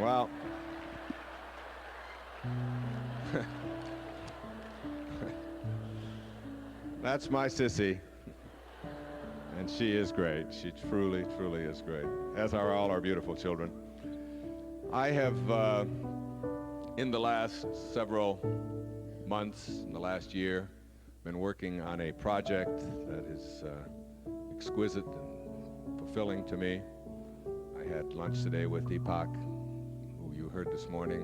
Well, that's my sissy, and she is great. She truly, truly is great, as are all our beautiful children. I have, in the last several months, in the last year, been working on a project that is exquisite and fulfilling to me. I had lunch today with Deepak, who you heard this morning,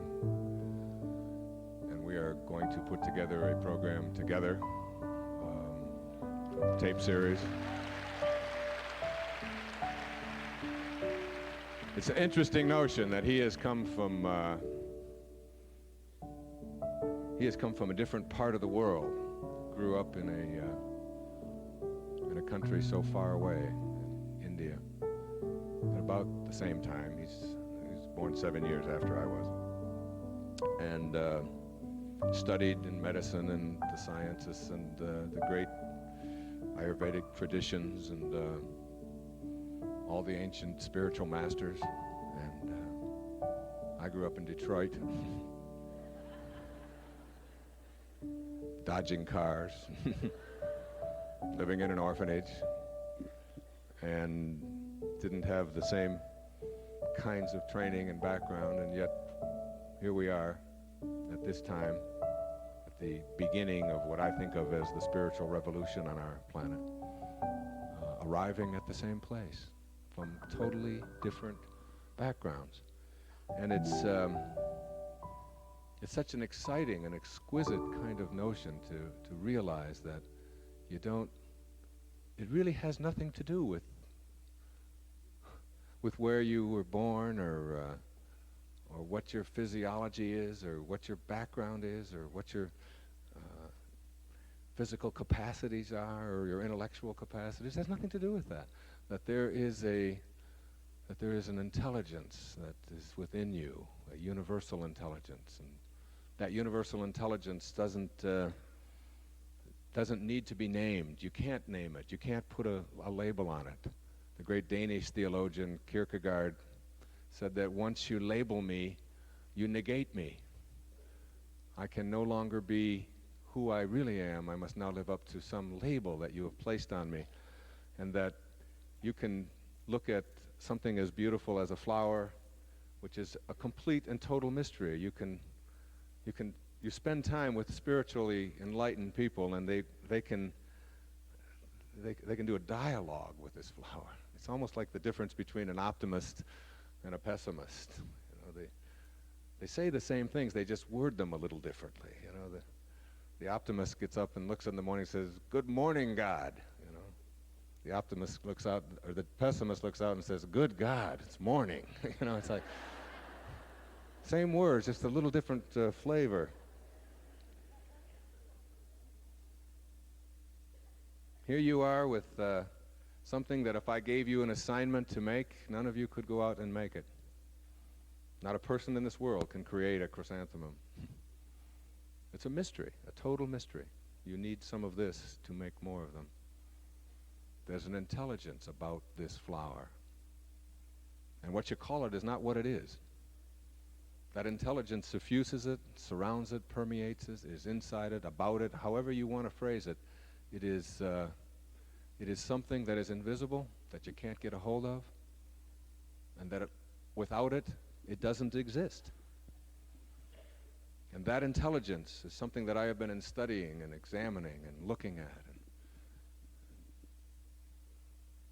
and we are going to put together a program together, tape series. It's an interesting notion that he has come from a different part of the world, grew up in a country so far away, India. At about the same time, he's born 7 years after I was, and studied in medicine and the sciences and the great Ayurvedic traditions and all the ancient spiritual masters. And I grew up in Detroit, dodging cars, living in an orphanage, and didn't have the same kinds of training and background, and yet here we are at this time, at the beginning of what I think of as the spiritual revolution on our planet, arriving at the same place from totally different backgrounds. And it's such an exciting and exquisite kind of notion to realize that it really has nothing to do with where you were born or what your physiology is or what your background is or what your physical capacities are or your intellectual capacities. It has nothing to do with that. That there is an intelligence that is within you, a universal intelligence, and that universal intelligence doesn't need to be named. You can't name it. You can't put a label on it. The great Danish theologian Kierkegaard said that once you label me, you negate me. I can no longer be who I really am. I must now live up to some label that you have placed on me, and that you can look at something as beautiful as a flower, which is a complete and total mystery. You spend time with spiritually enlightened people, and they can do a dialogue with this flower. It's almost like the difference between an optimist and a pessimist. They say the same things, they just word them a little differently. The optimist gets up and looks in the morning and says, "Good morning, God." The optimist looks out, or the pessimist looks out and says, "Good God, it's morning." It's like same words, just a little different flavor. Here you are with something that if I gave you an assignment to make, none of you could go out and make it. Not a person in this world can create a chrysanthemum. It's a mystery, a total mystery. You need some of this to make more of them. There's an intelligence about this flower. And what you call it is not what it is. That intelligence suffuses it, surrounds it, permeates it, is inside it, about it, however you want to phrase it. It is something that is invisible, that you can't get a hold of, and that without it, it doesn't exist. And that intelligence is something that I have been studying and examining and looking at. And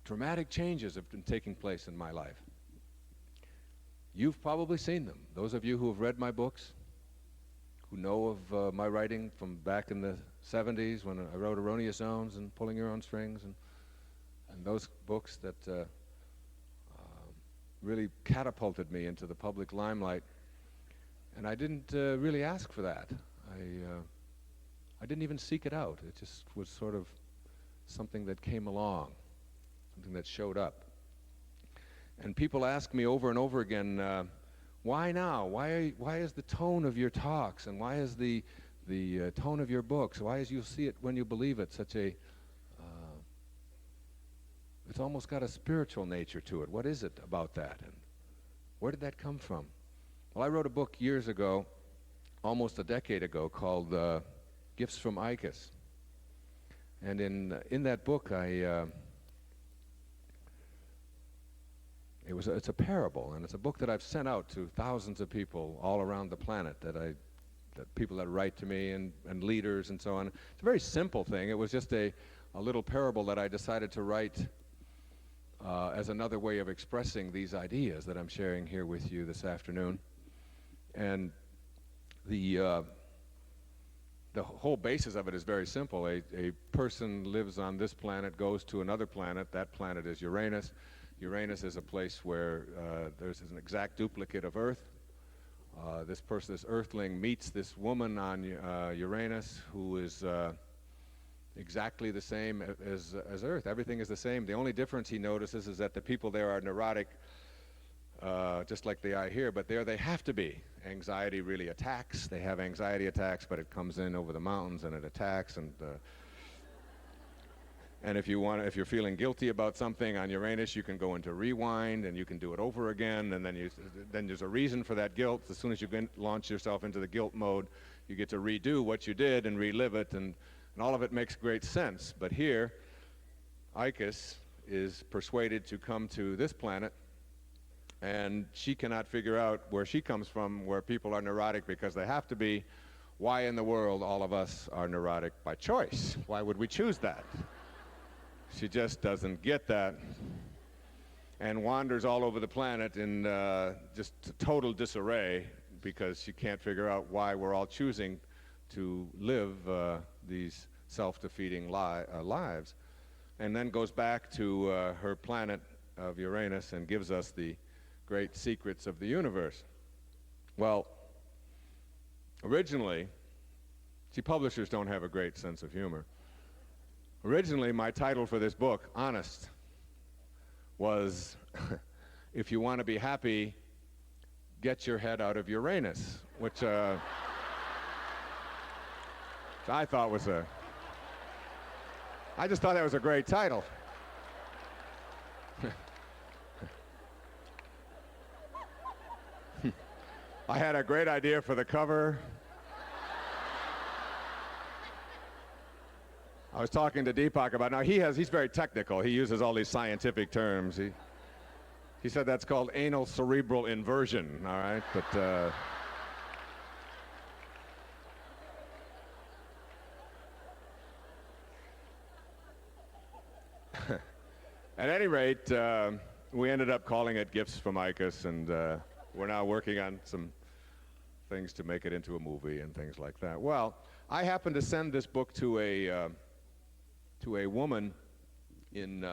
dramatic changes have been taking place in my life. You've probably seen them. Those of you who have read my books, who know of my writing from back in the 70s when I wrote Erroneous Zones and Pulling Your Own Strings, and those books that really catapulted me into the public limelight. And I didn't really ask for that. I didn't even seek it out. It just was sort of something that came along, something that showed up. And people ask me over and over again, why now? Why is the tone of your talks, and why is the tone of your books, why is "you'll see it when you believe it" such a, it's almost got a spiritual nature to it. What is it about that? And where did that come from? Well, I wrote a book years ago, almost a decade ago, called Gifts from Icus. And in that book, it's a parable, and it's a book that I've sent out to thousands of people all around the planet, that people that write to me and leaders and so on. It's a very simple thing. It was just a little parable that I decided to write as another way of expressing these ideas that I'm sharing here with you this afternoon. And the whole basis of it is very simple. A person lives on this planet, goes to another planet. That planet is Uranus. Uranus is a place where there's an exact duplicate of Earth. This earthling, meets this woman on Uranus who is exactly the same as Earth. Everything is the same. The only difference he notices is that the people there are neurotic, just like they are here, but there they have to be. Anxiety really attacks. They have anxiety attacks, but it comes in over the mountains and it attacks. And if you're feeling guilty about something on Uranus, you can go into rewind and you can do it over again. And then there's a reason for that guilt. As soon as you launch yourself into the guilt mode, you get to redo what you did and relive it, and all of it makes great sense. But here, Icus is persuaded to come to this planet, and she cannot figure out where she comes from, where people are neurotic because they have to be. Why in the world all of us are neurotic by choice? Why would we choose that? She just doesn't get that, and wanders all over the planet in just total disarray because she can't figure out why we're all choosing to live these self-defeating lives. And then goes back to her planet of Uranus and gives us the great secrets of the universe. Well, originally, see, publishers don't have a great sense of humor. Originally, my title for this book, Honest, was if you want to be happy, get your head out of Uranus, which I thought was I just thought that was a great title. I had a great idea for the cover. I was talking to Deepak about, now he's very technical. He uses all these scientific terms. He said that's called anal cerebral inversion, all right? But at any rate, we ended up calling it Gifts from Icus, and we're now working on some things to make it into a movie and things like that. Well, I happened to send this book to a woman in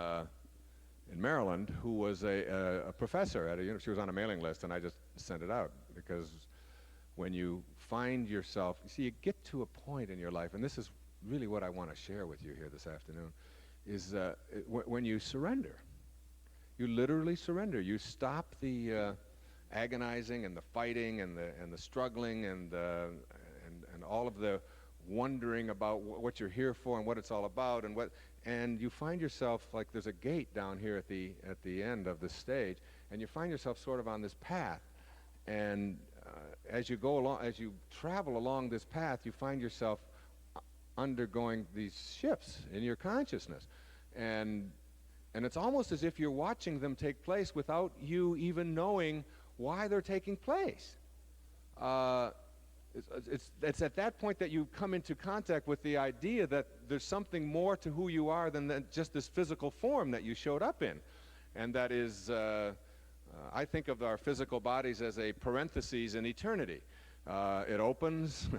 Maryland who was a professor at she was on a mailing list, and I just sent it out because when you find yourself, you see, you get to a point in your life, and this is really what I want to share with you here this afternoon, is when you surrender. You literally surrender. You stop the agonizing and the fighting and the struggling and all of the wondering about what you're here for and what it's all about, and you find yourself like there's a gate down here at the end of the stage, and you find yourself sort of on this path, and as you travel along this path, you find yourself undergoing these shifts in your consciousness, and it's almost as if you're watching them take place without you even knowing why they're taking place. It's at that point that you come into contact with the idea that there's something more to who you are than just this physical form that you showed up in. And that is, I think of our physical bodies as a parenthesis in eternity. It opens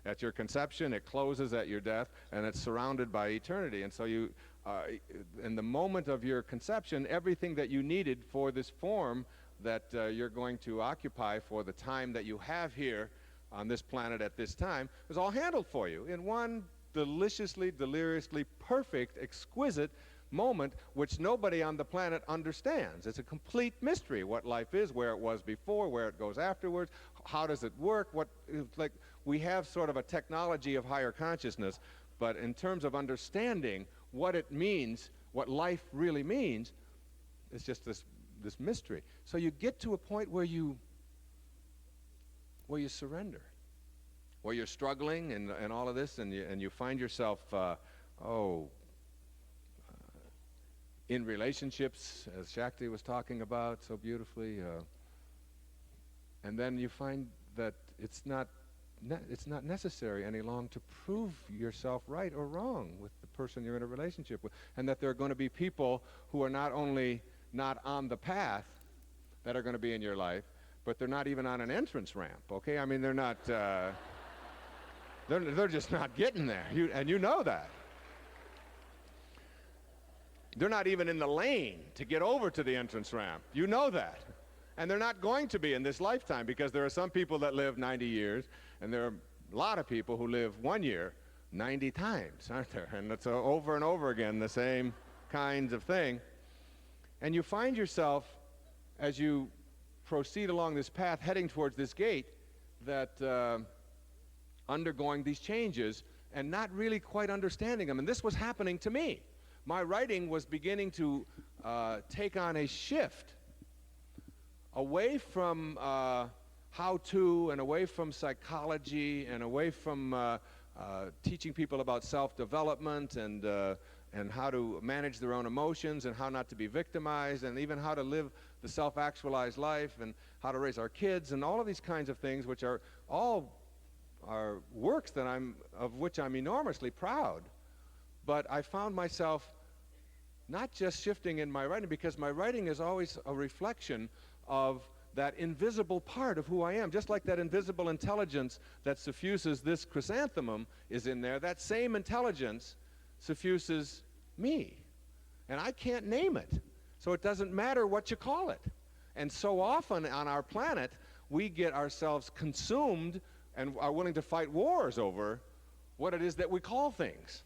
at your conception, it closes at your death, and it's surrounded by eternity. And so in the moment of your conception, everything that you needed for this form that you're going to occupy for the time that you have here on this planet at this time was all handled for you in one deliciously, deliriously perfect, exquisite moment which nobody on the planet understands. It's a complete mystery what life is, where it was before, where it goes afterwards, how does it work, like we have sort of a technology of higher consciousness, but in terms of understanding what it means, what life really means, it's just this mystery. So you get to a point where you where you surrender, where you're struggling and all of this, and you find yourself, in relationships, as Shakti was talking about so beautifully, and then you find that it's not necessary any longer to prove yourself right or wrong with the person you're in a relationship with, and that there are going to be people who are not only not on the path that are going to be in your life, but they're not even on an entrance ramp, okay? I mean, they're not, they're just not getting there, and you know that. They're not even in the lane to get over to the entrance ramp. You know that. And they're not going to be in this lifetime, because there are some people that live 90 years, and there are a lot of people who live 1 year 90 times, aren't there? And it's over and over again the same kinds of thing. And you find yourself, as you proceed along this path, heading towards this gate, that undergoing these changes and not really quite understanding them. And this was happening to me. My writing was beginning to take on a shift away from how-to, and away from psychology, and away from teaching people about self-development and how to manage their own emotions, and how not to be victimized, and even how to live the self-actualized life, and how to raise our kids, and all of these kinds of things, which are all works that of which I'm enormously proud. But I found myself not just shifting in my writing, because my writing is always a reflection of that invisible part of who I am. Just like that invisible intelligence that suffuses this chrysanthemum is in there, that same intelligence suffuses me. And I can't name it. So it doesn't matter what you call it. And so often on our planet, we get ourselves consumed and are willing to fight wars over what it is that we call things.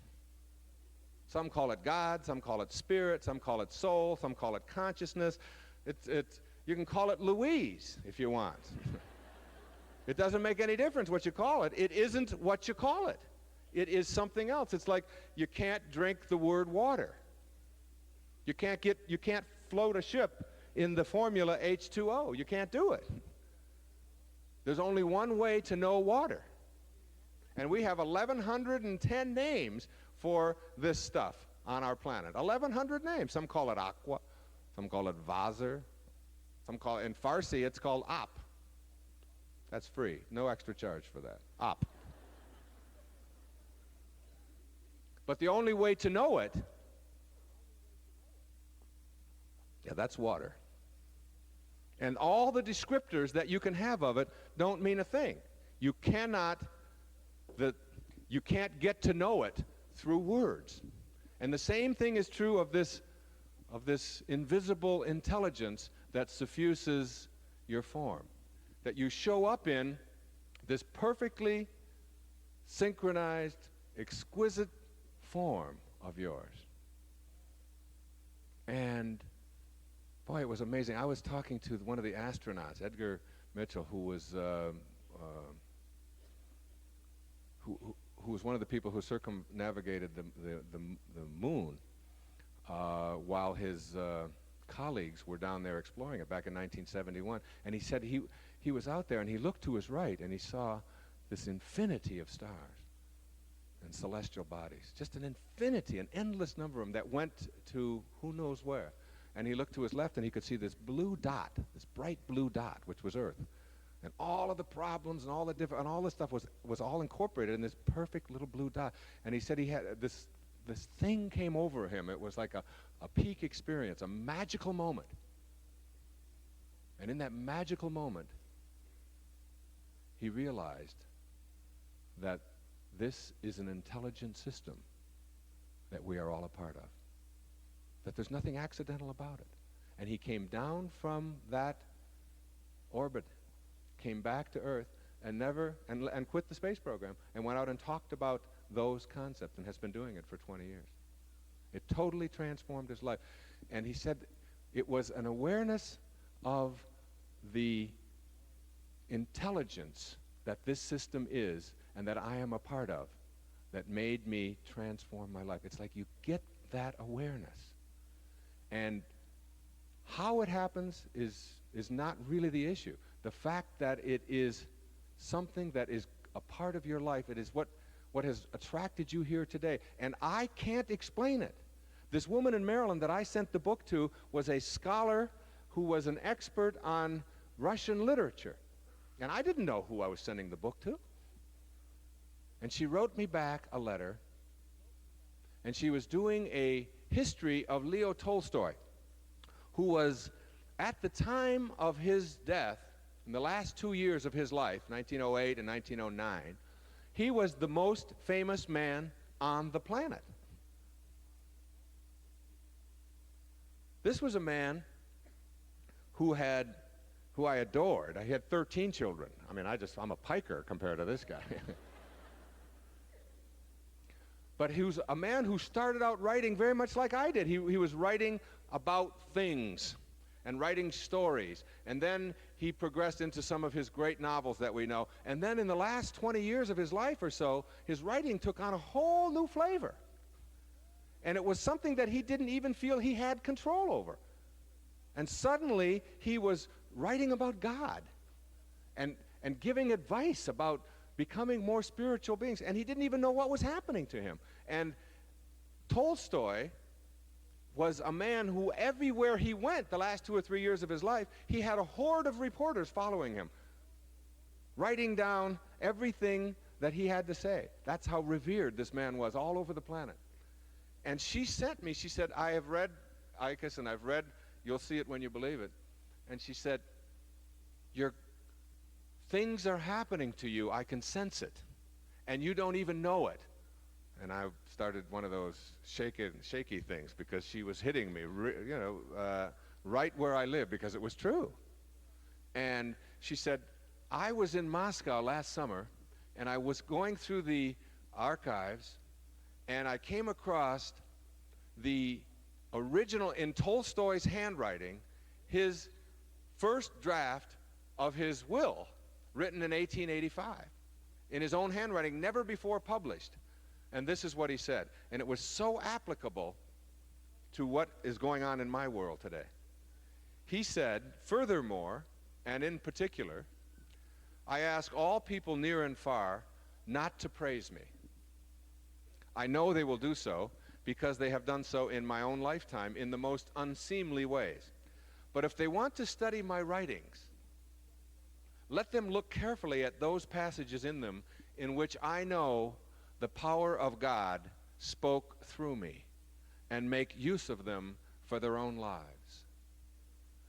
Some call it God, some call it spirit, some call it soul, some call it consciousness. You can call it Louise if you want. It doesn't make any difference what you call it. It isn't what you call it. It is something else. It's like you can't drink the word water. You can't float a ship in the formula H2O. You can't do it. There's only one way to know water. And we have 1,110 names for this stuff on our planet. 1,100 names. Some call it aqua, some call it vaser, some call it, in Farsi it's called op. That's free, no extra charge for that. Op. But the only way to know it, that's water. And all the descriptors that you can have of it don't mean a thing. You can't get to know it through words. And the same thing is true of this invisible intelligence that suffuses your form. That you show up in this perfectly synchronized, exquisite form of yours. And boy, it was amazing. I was talking to one of the astronauts, Edgar Mitchell, who was one of the people who circumnavigated the moon while his colleagues were down there exploring it back in 1971. And he said he was out there and he looked to his right and he saw this infinity of stars and celestial bodies. Just an infinity, an endless number of them that went to who knows where. And he looked to his left and he could see this blue dot, this bright blue dot, which was Earth. And all of the problems and all the stuff was all incorporated in this perfect little blue dot. And he said he had this thing came over him. It was like a peak experience, a magical moment. And in that magical moment, he realized that this is an intelligent system that we are all a part of. That there's nothing accidental about it. And he came down from that orbit, came back to Earth, and quit the space program, and went out and talked about those concepts, and has been doing it for 20 years. It totally transformed his life. And he said it was an awareness of the intelligence that this system is and that I am a part of that made me transform my life. It's like you get that awareness. And how it happens is not really the issue. The fact that it is something that is a part of your life. It is what has attracted you here today. And I can't explain it. This woman in Maryland that I sent the book to was a scholar who was an expert on Russian literature. And I didn't know who I was sending the book to. And she wrote me back a letter, and she was doing a history of Leo Tolstoy, who was, at the time of his death, in the last 2 years of his life, 1908 and 1909, he was the most famous man on the planet. This was a man who I adored. I had 13 children. I mean, I'm a piker compared to this guy. But he was a man who started out writing very much like I did. He was writing about things and writing stories. And then he progressed into some of his great novels that we know. And then in the last 20 years of his life or so, his writing took on a whole new flavor. And it was something that he didn't even feel he had control over. And suddenly he was writing about God and giving advice about becoming more spiritual beings. And he didn't even know what was happening to him. And Tolstoy was a man who everywhere he went the last 2 or 3 years of his life, he had a horde of reporters following him, writing down everything that he had to say. That's how revered this man was all over the planet. And she sent me, she said, I have read Icus and I've read You'll See It When You Believe It. And she said, your things are happening to you. I can sense it. And you don't even know it. And I started one of those shaky things because she was hitting me, right where I live, because it was true. And she said, I was in Moscow last summer, and I was going through the archives, and I came across the original, in Tolstoy's handwriting, his first draft of his will, written in 1885, in his own handwriting, never before published. And this is what he said, and it was so applicable to what is going on in my world today. He said, furthermore, and in particular, I ask all people near and far not to praise me. I know they will do so because they have done so in my own lifetime in the most unseemly ways. But if they want to study my writings, let them look carefully at those passages in them in which I know the power of God spoke through me, and make use of them for their own lives.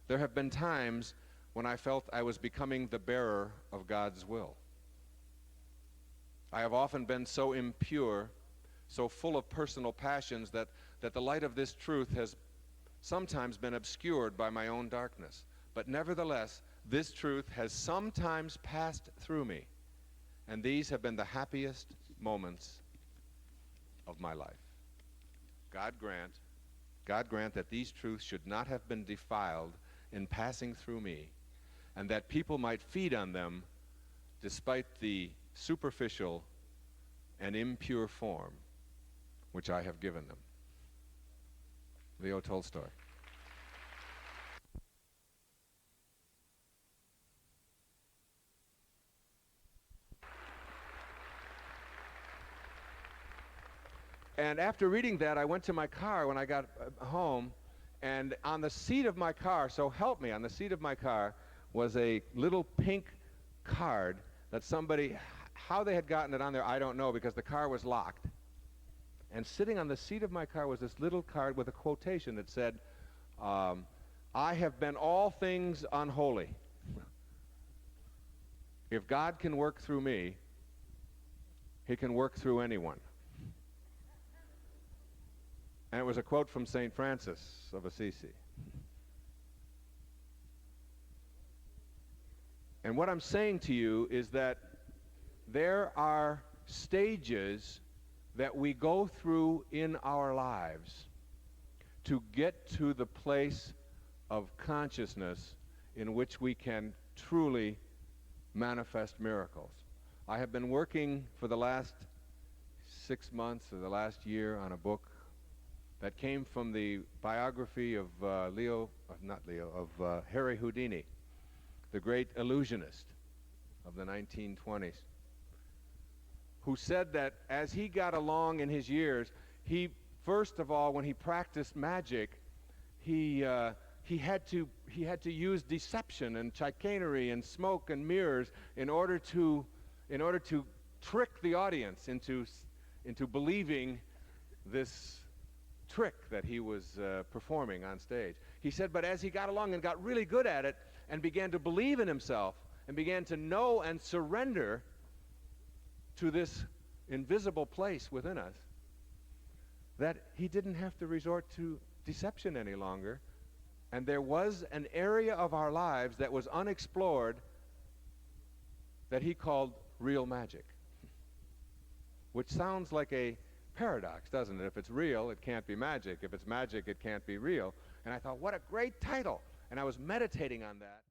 There have been times when I felt I was becoming the bearer of God's will. I have often been so impure, so full of personal passions that the light of this truth has sometimes been obscured by my own darkness. But nevertheless, this truth has sometimes passed through me, and these have been the happiest moments of my life. God grant that these truths should not have been defiled in passing through me, and that people might feed on them despite the superficial and impure form which I have given them. Leo Tolstoy. And after reading that, I went to my car when I got home, and on the seat of my car, so help me, on the seat of my car was a little pink card that somebody, how they had gotten it on there, I don't know, because the car was locked. And sitting on the seat of my car was this little card with a quotation that said, I have been all things unholy. If God can work through me, he can work through anyone. And it was a quote from St. Francis of Assisi. And what I'm saying to you is that there are stages that we go through in our lives to get to the place of consciousness in which we can truly manifest miracles. I have been working for the last 6 months or the last year on a book that came from the biography of Harry Houdini, the great illusionist of the 1920s, who said that as he got along in his years, he, first of all, when he practiced magic, he had to use deception and chicanery and smoke and mirrors in order to trick the audience into believing this trick that he was performing on stage. He said, but as he got along and got really good at it and began to believe in himself and began to know and surrender to this invisible place within us, that he didn't have to resort to deception any longer. And there was an area of our lives that was unexplored that he called real magic, which sounds like a paradox, doesn't it? If it's real, it can't be magic. If it's magic, it can't be real. And I thought, what a great title. And I was meditating on that.